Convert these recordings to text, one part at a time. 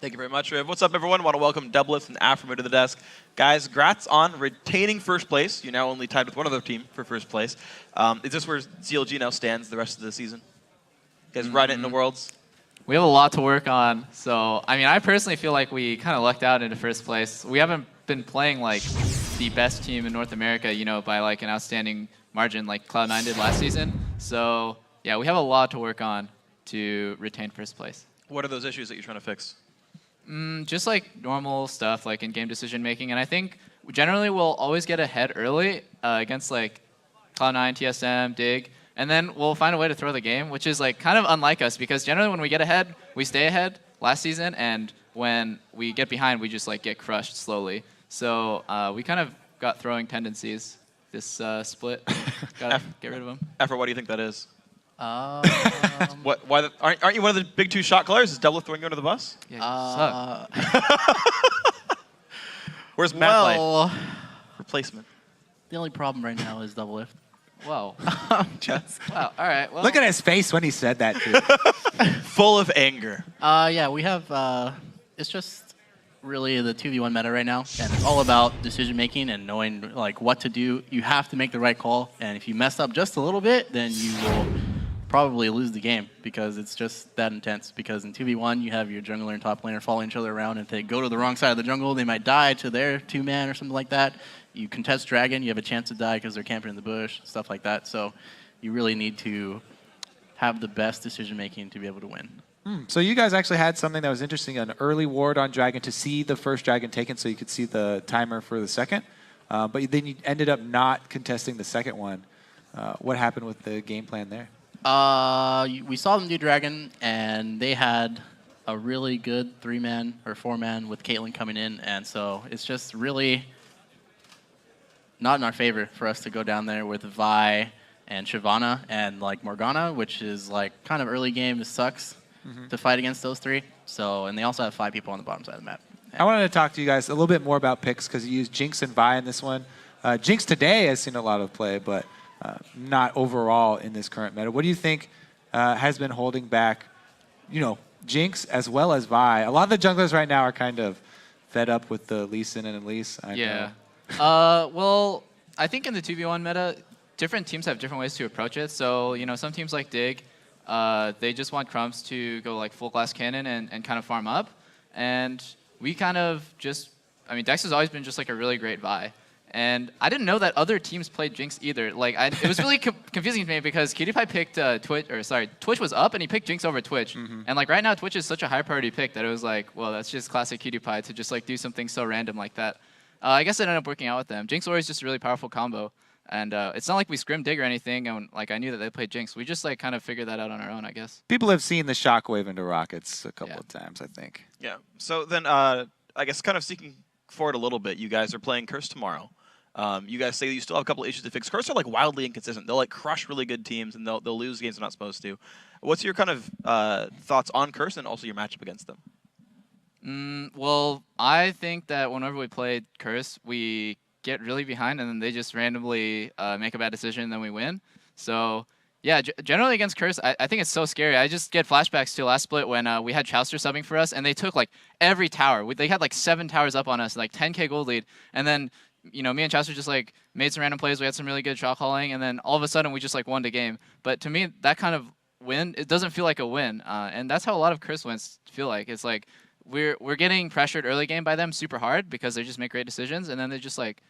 Thank you very much, Riv. What's up, everyone? I want to welcome Doublelift and Aframo to the desk. Guys, congrats on retaining first place. You're now only tied with one other team for first place. Is this where CLG now stands the rest of the season? You guys riding it in the Worlds? We have a lot to work on. So, I mean, I personally feel like we kind of lucked out into first place. We haven't been playing like the best team in North America, you know, by like an outstanding margin like Cloud9 did last season. So, yeah, we have a lot to work on to retain first place. What are those issues that you're trying to fix? Just like normal stuff, like in-game decision making. And I think generally we'll always get ahead early against like Cloud9, TSM, Dig, and then we'll find a way to throw the game, which is like kind of unlike us because generally when we get ahead, we stay ahead last season, and when we get behind, we just like get crushed slowly. So we kind of got throwing tendencies this split. Gotta get rid of them. Afro, what do you think that is? Aren't you one of the big two shot callers? Is Doublelift throwing you under the bus? Yeah, you suck. Where's Matt play? Replacement. The only problem right now is Doublelift. Whoa. Just Wow. All right. Well, Look at his face when he said that, too. Full of anger. yeah, we have. It's just really the 2v1 meta right now, and it's all about decision making and knowing like what to do. You have to make the right call, and if you mess up just a little bit, then you will probably lose the game because it's just that intense. Because in 2v1, you have your jungler and top laner following each other around, and if they go to the wrong side of the jungle, they might die to their 2-man or something like that. You contest Dragon, you have a chance to die because they're camping in the bush, stuff like that. So you really need to have the best decision making to be able to win. So you guys actually had something that was interesting, an early ward on Dragon to see the first Dragon taken so you could see the timer for the second. But then you ended up not contesting the second one. What happened with the game plan there? We saw them do Dragon, and they had a really good 3-man or 4-man with Caitlyn coming in, and so it's just really not in our favor for us to go down there with Vi and Shyvana and like Morgana, which is like kind of early game. It sucks to fight against those three. So, and they also have 5 people on the bottom side of the map. I wanted to talk to you guys a little bit more about picks because you used Jinx and Vi in this one. Jinx today has seen a lot of play, but not overall in this current meta. What do you think has been holding back, you know, Jinx as well as Vi? A lot of the junglers right now are kind of fed up with the Lee Sin and Elise. Yeah. Well, I think in the 2v1 meta, different teams have different ways to approach it. So, you know, some teams like Dig, they just want Crumbs to go like full glass cannon and kind of farm up. And we kind of just, I mean, Dex has always been just like a really great Vi. And I didn't know that other teams played Jinx either. Like, it was really confusing to me because PewDiePie picked Twitch was up and he picked Jinx over Twitch. And like right now, Twitch is such a high priority pick that it was like, well, that's just classic PewDiePie to just like do something so random like that. I guess it ended up working out with them. Jinx Ori is just a really powerful combo. And it's not like we scrimmed Dig or anything, and like I knew that they played Jinx. We just like kind of figured that out on our own, I guess. People have seen the shockwave into Rockets a couple of times, I think. Yeah. So then, I guess kind of seeking forward a little bit, you guys are playing Curse tomorrow. You guys say that you still have a couple of issues to fix. Curse are like wildly inconsistent. They'll like crush really good teams, and they'll lose games they're not supposed to. What's your kind of thoughts on Curse and also your matchup against them? Well, I think that whenever we play Curse, we get really behind, and then they just randomly make a bad decision, and then we win. So, yeah, generally against Curse, I think it's so scary. I just get flashbacks to last split when we had Chouster subbing for us, and they took like every tower. They had like 7 towers up on us, like 10k gold lead, and then you know, me and Chouster just like made some random plays. We had some really good shot calling, and then all of a sudden we just like won the game. But to me, that kind of win, it doesn't feel like a win, and that's how a lot of Curse wins feel like. It's like we're getting pressured early game by them super hard because they just make great decisions, and then they just like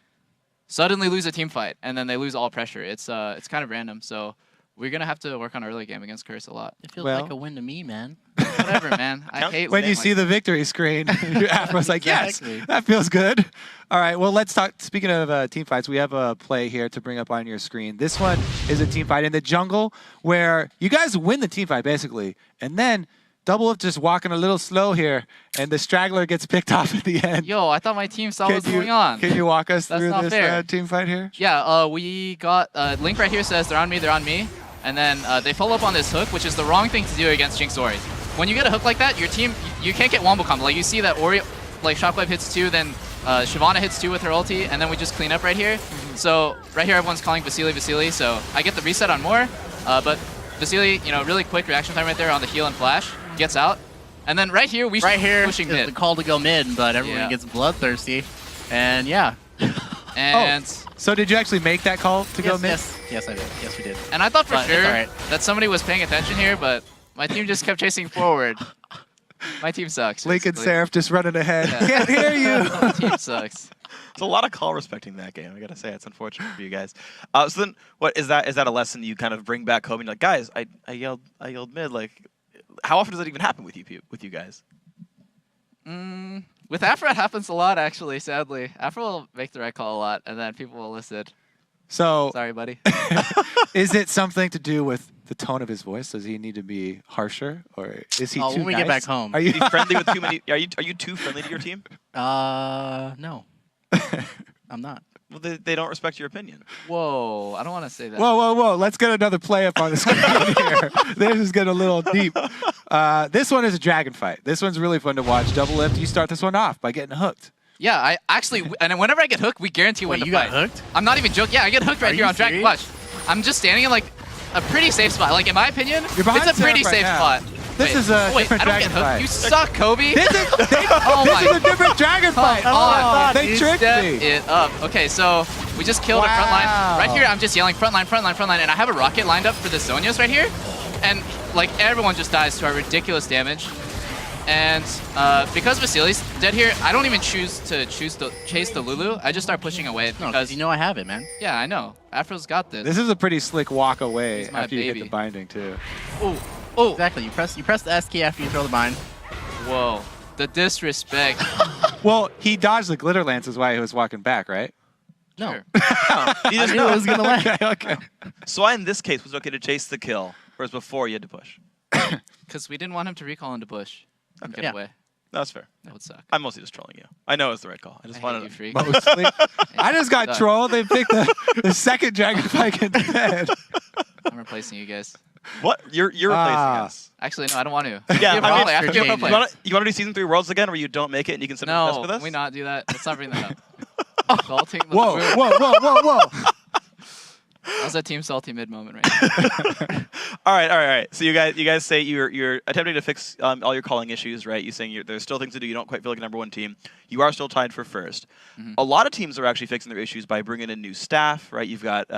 suddenly lose a team fight, and then they lose all pressure. It's kind of random. So we're gonna have to work on early game against Curse a lot. It feels like a win to me, man. Whatever, man. I hate when you see the victory screen. Afro's like, yes, that feels good. All right, well, let's talk. Speaking of team fights, we have a play here to bring up on your screen. This one is a team fight in the jungle where you guys win the team fight basically, and then Doublelift just walking a little slow here, and the straggler gets picked off at the end. Yo, I thought my team saw what's going on. Can you walk us through this team fight here? Yeah, we got Link right here says they're on me, they're on me. And then they follow up on this hook, which is the wrong thing to do against Jinx Ori. When you get a hook like that, your team, you can't get wombo combo. Like you see that Ori, like Shockwave hits 2, then Shyvana hits 2 with her ulti, and then we just clean up right here. So right here, everyone's calling Vasili, so I get the reset on more, but Vasili, you know, really quick reaction time right there on the heal and flash, gets out, And then right here, we should Right be here pushing is mid. the call to go mid, but everyone Yeah. gets bloodthirsty. And yeah. And So did you actually make that call to go mid? Yes, I did. Yes, we did. and I thought for But it's sure alright. that somebody was paying attention here, but my team just kept chasing forward. My team sucks. Link and basically. Seraph just running ahead. Yeah. Can't hear you. My team sucks. There's a lot of call respecting that game. I gotta say, it's unfortunate for you guys. So then, what is that? Is that a lesson you kind of bring back home? And you're like, guys, I yelled mid. Like, how often does that even happen with you guys? With Afro, it happens a lot, actually, sadly. Afro will make the right call a lot, and then people will listen. So Sorry, buddy. is it something to do with the tone of his voice? Does he need to be harsher, or is he too when we get nice? back home. Are you Are you friendly with too many? Are you too friendly to your team? No. I'm not. Well, they don't respect your opinion. Whoa, I don't want to say that. Whoa. Let's get another play up on the screen here. This is getting a little deep. This one is a dragon fight. This one's really fun to watch. Double lift, you start this one off by getting hooked. Yeah, I actually, and whenever I get hooked, we guarantee win Wait, the you fight. got hooked? I'm not even joking. Yeah, I get hooked right Are here you on Dragon. serious? Watch. I'm just standing in like a pretty safe spot. Like in my opinion, You're behind it's a pretty Seraph right safe now. spot. This Wait, is a wait, different I don't dragon get hooked. fight. You suck, Kobe. This is, Oh this my is a different dragon fight. Come on. They tricked Step me. it up. Okay, so we just killed a front line. Wow. Right here, I'm just yelling front line, and I have a rocket lined up for the Zonias right here, and like everyone just dies to our ridiculous damage. And because Vasily's dead here, I don't even choose to chase the Lulu. I just start pushing away No, because you know I have it, man. yeah, I know. Afro's got this. This is a pretty slick walk away He's my after you hit baby. the binding too. Oh, Exactly. You press the S key after you throw the bind. whoa, the disrespect. Well, he dodged the glitter lance is why he was walking back, right? No. Sure. You I just knew it was gonna land. Okay. So why in this case was it okay to chase the kill, whereas before you had to push? Because we didn't want him to recall into bush and Okay. get Yeah. away. No, that's fair. That would suck. I'm mostly just trolling you. I know it's the right call. I just I hate wanted you, to. freak. Mostly. I just got Suck. trolled. They picked the second dragon fight instead. I'm replacing you guys. What? You're replacing us. Actually, no, I don't want to. Yeah, Give pro I mean, play. I have to give pro change play. You want to do season 3 Worlds again, where you don't make it and you can sit and mess No, with us? can we not do that? Let's not bring that up. Salting the Whoa, moon. whoa. That was a Team Salty mid moment right now. All right. So you guys say you're attempting to fix all your calling issues, right? You're saying there's still things to do. You don't quite feel like a number 1 team. You are still tied for first. Mhm. A lot of teams are actually fixing their issues by bringing in new staff, right? You've got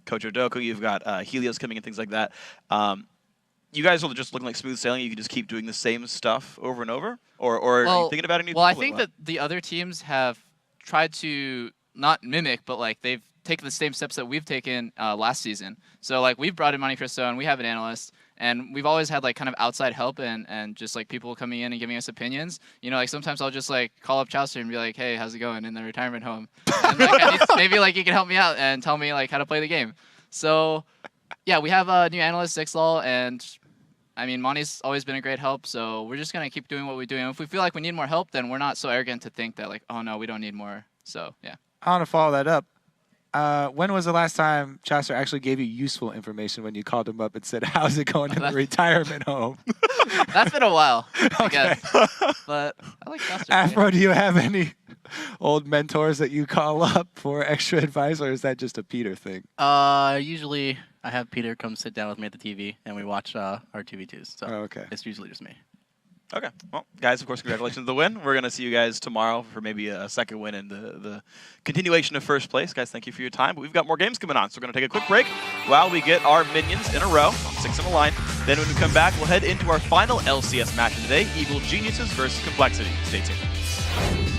Coach Odoku, you've got Helios coming and things like that. You guys are just looking like smooth sailing. You can just keep doing the same stuff over and over, or are you thinking about a new? Well, I tool or think what? that the other teams have tried to not mimic, but like they've taken the same steps that we've taken last season. So like we've brought in Monte Cristo and we have an analyst, and we've always had like kind of outside help and just like people coming in and giving us opinions. You know, like sometimes I'll just like call up Chaucer and be like, hey, how's it going in the retirement home? And like, maybe like you can help me out and tell me like how to play the game. So yeah, we have a new analyst, Zixlal, and I mean, Monty's always been a great help, so we're just going to keep doing what we do. And if we feel like we need more help, then we're not so arrogant to think that, like, oh, no, we don't need more. So, yeah. I want to follow that up. When was the last time Chaucer actually gave you useful information when you called him up and said, how's it going in the retirement home? That's been a while, I Okay. guess. But I like Chaucer. Afro, do you have any old mentors that you call up for extra advice, or is that just a Peter thing? Usually I have Peter come sit down with me at the TV and we watch our TV2s. So Oh, okay. it's usually just me. Okay. Well, guys, of course, congratulations on the win. We're going to see you guys tomorrow for maybe a second win and the continuation of first place. Guys, thank you for your time. But we've got more games coming on, so we're going to take a quick break while we get our minions in a row, 6 in a line. Then when we come back, we'll head into our final LCS match of the day, Evil Geniuses versus Complexity. Stay tuned.